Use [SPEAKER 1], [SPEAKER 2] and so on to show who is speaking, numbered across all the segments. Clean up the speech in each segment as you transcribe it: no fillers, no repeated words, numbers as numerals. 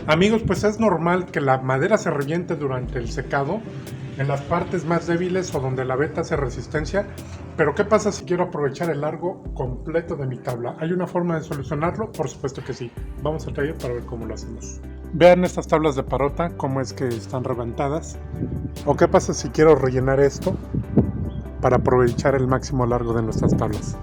[SPEAKER 1] Amigos, pues es normal que la madera se reviente durante el secado en las partes más débiles o donde la veta hace resistencia. Pero ¿qué pasa si quiero aprovechar el largo completo de mi tabla? ¿Hay una forma de solucionarlo? Por supuesto que sí. Vamos al taller para ver cómo lo hacemos. Vean estas tablas de parota, cómo es que están reventadas. ¿O qué pasa si quiero rellenar esto para aprovechar el máximo largo de nuestras tablas?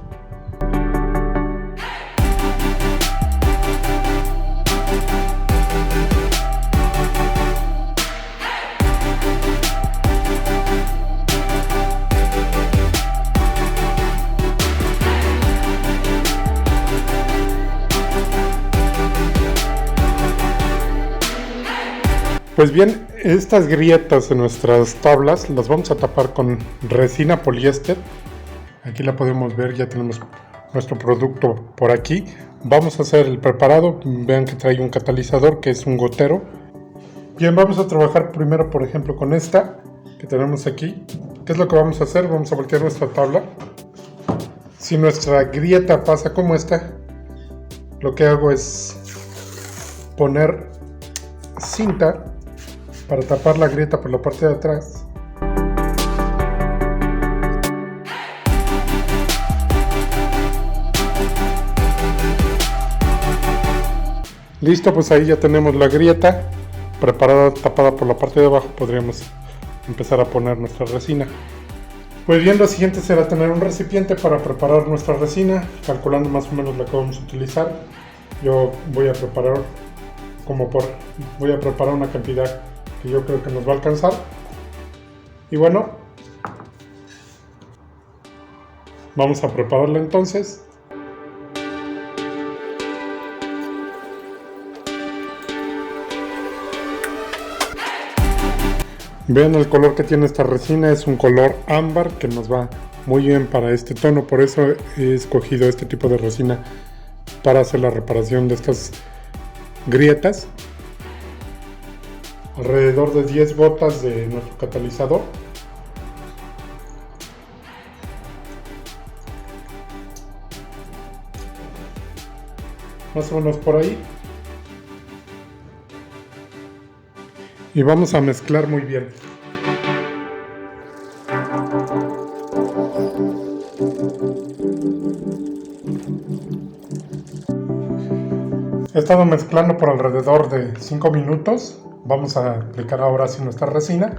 [SPEAKER 1] Pues bien, estas grietas en nuestras tablas las vamos a tapar con resina poliéster. Aquí la podemos ver, ya tenemos nuestro producto por aquí. Vamos a hacer el preparado. Vean que trae un catalizador que es un gotero. Bien, vamos a trabajar primero, por ejemplo, con esta que tenemos aquí. ¿Qué es lo que vamos a hacer? Vamos a voltear nuestra tabla. Si nuestra grieta pasa como esta, lo que hago es poner cinta para tapar la grieta por la parte de atrás. Listo, pues ahí ya tenemos la grieta preparada, tapada por la parte de abajo. Podríamos empezar a poner nuestra resina. Pues bien, lo siguiente será tener un recipiente para preparar nuestra resina, calculando más o menos la que vamos a utilizar. Yo voy a preparar una cantidad que yo creo que nos va a alcanzar. Y bueno, vamos a prepararla entonces. Vean el color que tiene esta resina, es un color ámbar que nos va muy bien para este tono. Por eso he escogido este tipo de resina para hacer la reparación de estas grietas. Alrededor de 10 gotas de nuestro catalizador. Más o menos por ahí. Y vamos a mezclar muy bien. He estado mezclando por alrededor de 5 minutos. Vamos a aplicar ahora sí nuestra resina.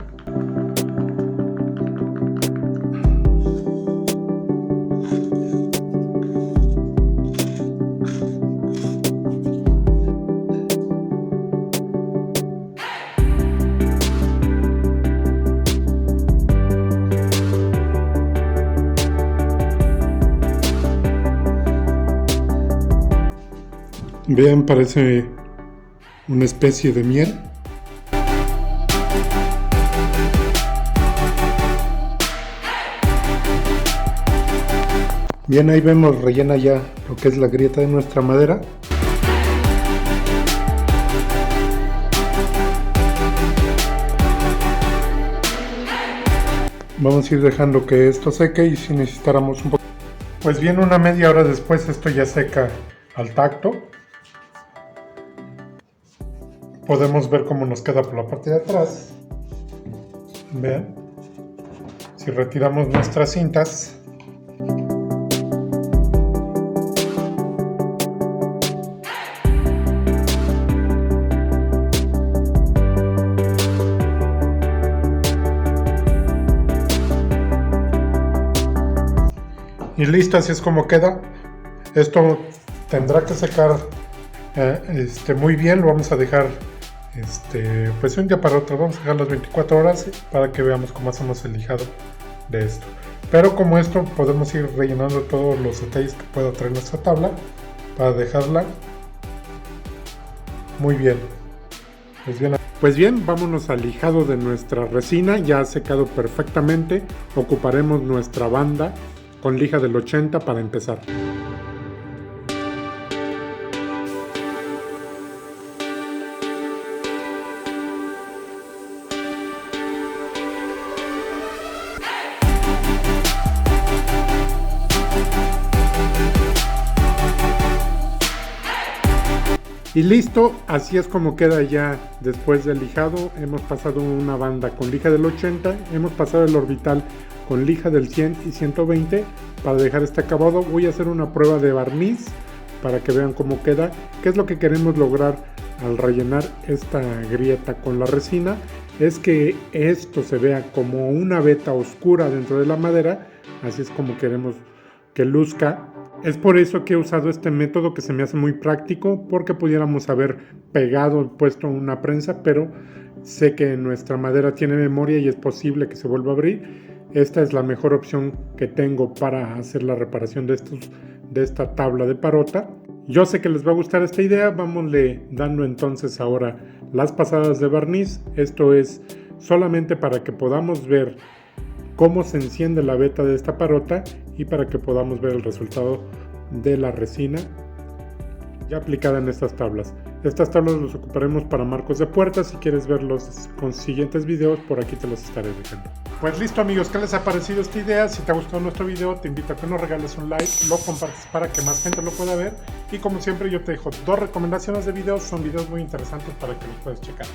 [SPEAKER 1] Vean, parece una especie de miel. Bien, ahí vemos rellena ya lo que es la grieta de nuestra madera. Vamos a ir dejando que esto seque y si necesitáramos un poco. Pues bien, una media hora después esto ya seca al tacto. Podemos ver cómo nos queda por la parte de atrás. Vean. Si retiramos nuestras cintas, y listo, así es como queda. Esto tendrá que secar muy bien. Lo vamos a dejar pues un día para otro. Vamos a dejar las 24 horas para que veamos cómo hacemos el lijado de esto. Pero como esto podemos ir rellenando todos los detalles que pueda traer nuestra tabla para dejarla muy bien. Pues bien, vámonos al lijado de nuestra resina. Ya ha secado perfectamente. Ocuparemos nuestra banda con lija del 80 para empezar. Y listo, así es como queda ya después del lijado. Hemos pasado una banda con lija del 80, hemos pasado el orbital con lija del 100 y 120 para dejar este acabado. Voy a hacer una prueba de barniz para que vean cómo queda, qué es lo que queremos lograr al rellenar esta grieta con la resina. Es que esto se vea como una veta oscura dentro de la madera, así es como queremos que luzca. Es por eso que he usado este método, que se me hace muy práctico, porque pudiéramos haber pegado, puesto una prensa, pero sé que nuestra madera tiene memoria y es posible que se vuelva a abrir. Esta es la mejor opción que tengo para hacer la reparación de esta tabla de parota. Yo sé que les va a gustar esta idea. Vámosle dando entonces ahora las pasadas de barniz. Esto es solamente para que podamos ver cómo se enciende la veta de esta parota y para que podamos ver el resultado de la resina ya aplicada en estas tablas. Estas tablas las ocuparemos para marcos de puertas. Si quieres ver los siguientes videos, por aquí te los estaré dejando. Pues listo amigos, ¿qué les ha parecido esta idea? Si te ha gustado nuestro video, te invito a que nos regales un like, lo compartes para que más gente lo pueda ver. Y como siempre yo te dejo 2 recomendaciones de videos, son videos muy interesantes para que los puedas checar.